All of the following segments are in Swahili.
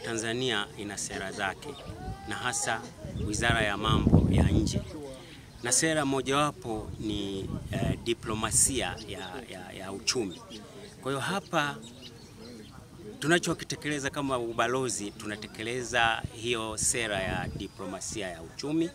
Tanzania ina sera zake na hasa Wizara ya Mambo ya Nje, na sera mojawapo ni diplomasia ya uchumi. Kwa hiyo hapa tunachokitekeleza kama ubalozi, tunatekeleza hiyo sera ya diplomasia ya uchumi,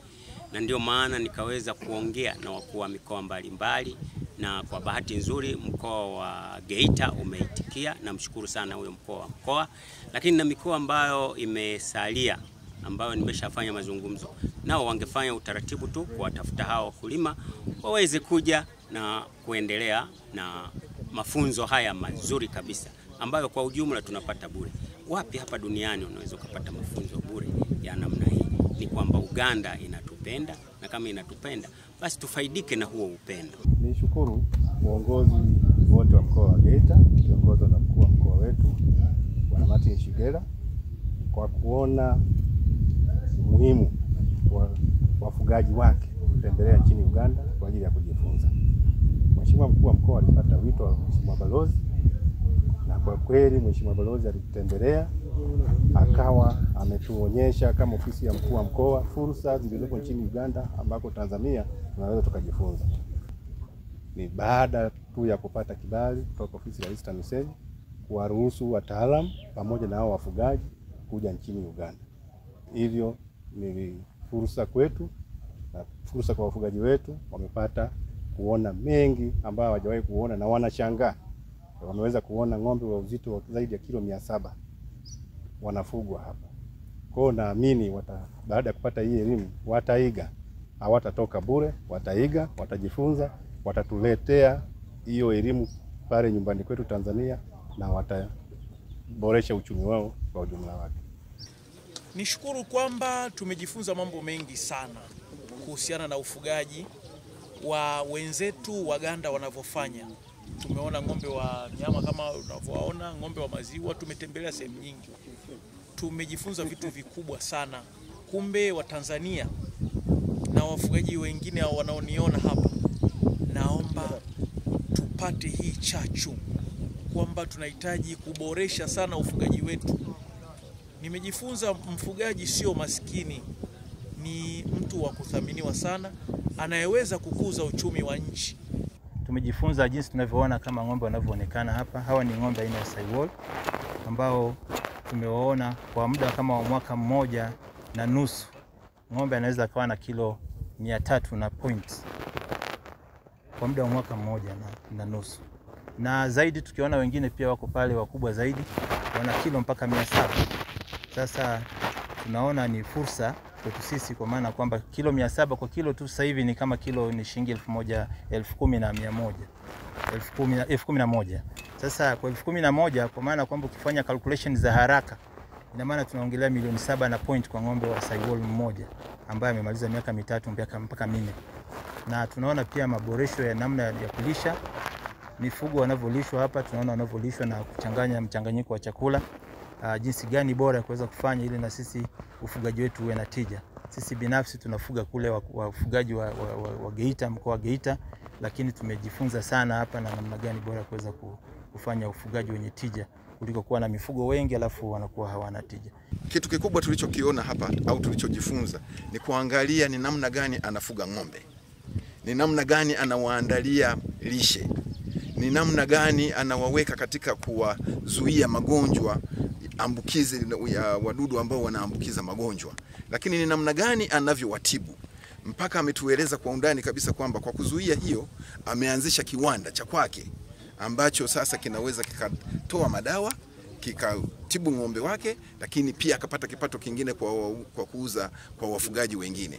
na ndio maana nikaweza kuongea na wakuu wa mikoa mbalimbali, na kwa bahati nzuri mkoa wa Geita umeitikia, na mshukuru sana huyo mkoa, lakini na mikoa ambayo imesalia ambayo nimeshafanya mazungumzo nao, wangefanya utaratibu tu kuwatafuta hao wakulima waweze kuja na kuendelea na mafunzo haya mazuri kabisa ambayo kwa ujumla tunapata bure. Wapi hapa duniani unaweza kupata mafunzo bure ya namna hii? Ni kwamba Uganda inatupenda, na kama inatupenda basi tufaidike na huo upendo. Nishukuru uongozi wote wa mkoa wa Geita kiongozwa na mkuu wa mkoa wetu Bwana Martin Shigela kwa kuona muhimu wa wafugaji wake kutembelea nchini Uganda kwa ajili ya kujifunza. Mheshimiwa mkuu wa mkoa alipata wito wa Mheshimiwa Balozi, na kwa kweli Mheshimiwa Balozi alitembelea, akawa ametuonyesha kama ofisi ya mkuu wa mkoa fursa zilizopo nchini Uganda ambako Tanzania tunaweza tukajifunza. Ni baada tu ya kupata kibali kutoka ofisi ya Rais TAMISEMI kuwaruhusu wataalamu pamoja na hao wafugaji kuja nchini Uganda. Hivyo ni fursa kwetu na fursa kwa wafugaji wetu, wamepata kuona mengi ambayo hawajawahi kuona, na wanashangaa. Wameweza kuona ng'ombe wa uzito wa zaidi ya kilo 700 wanafugwa hapa. Kwa hiyo naamini baada ya kupata hii elimu wataiga, hawatatoka bure, wataiga, watajifunza, watatuletea hiyo elimu pale nyumbani kwetu Tanzania, na wataboresha uchumi wao kwa ujumla wake. Nishukuru kwamba tumejifunza mambo mengi sana kuhusiana na ufugaji wa wenzetu Waganda wanavyofanya. Tumeona ng'ombe wa nyama kama unavyoona, ng'ombe wa maziwa, tumetembelea sehemu nyingi. Tumejifunza vitu vikubwa sana. Kumbe wa Tanzania na wafugaji wengine wanaoniona hapa, naomba tupate hii chachu kwamba tunahitaji kuboresha sana ufugaji wetu. Nimejifunza mfugaji sio maskini, ni mtu wa kuthaminiwa sana, anayeweza kukuza uchumi wa nchi. Tumejifunza jinsi tunavyoona kama ng'ombe wanavyoonekana hapa. Hawa ni ng'ombe aina ya Sahiwal ambao tumewaona kwa muda kama wa mwaka mmoja na nusu. Ng'ombe anaweza kuwa na kilo 300 na points kwa muda wa mwaka mmoja na nusu. Na zaidi tukiona wengine pia wako pale wakubwa zaidi, wana kilo mpaka 700. Sasa tunaona ni fursa kwetu sisi, kwa maana kwamba kilo 700 kwa kilo tu sasa hivi ni kama kilo ni shilingi 10,100. Sasa kwa 11,000, kwa maana kwamba ukifanya calculation za haraka, ina maana tunaongelea milioni 7 na point kwa ng'ombe wa Sahiwal mmoja ambaye amemaliza miaka 3 mpaka 4. Na tunaona pia maboresho ya namna ya kulisha mifugo wanavyolishwa hapa. Tunaona wanavyolishwa na kuchanganya mchanganyiko wa chakula, jinsi gani bora ya kuweza kufanya ili na sisi ufugaji wetu uwe na tija. Sisi binafsi tunafuga kule wafugaji wa Geita, mkoa wa Geita, lakini tumejifunza sana hapa na namna gani bora kuweza kufanya ufugaji wenye tija kuliko kuwa na mifugo wengi alafu wanakuwa hawana tija. Kitu kikubwa tulichokiona hapa au tulichojifunza ni kuangalia ni namna gani anafuga ng'ombe, ni namna gani anawaandalia lishe, ni namna gani anawaweka katika kuwazuia magonjwa ambukizi ya wadudu ambao wanaambukiza magonjwa, lakini ni namna gani anavyowatibu. Mpaka ametueleza kwa undani kabisa kwamba kwa kuzuia hiyo ameanzisha kiwanda cha kwake ambacho sasa kinaweza kikatoa madawa, kikatibu ng'ombe wake, lakini pia akapata kipato kingine kwa kuuza kwa wafugaji wengine.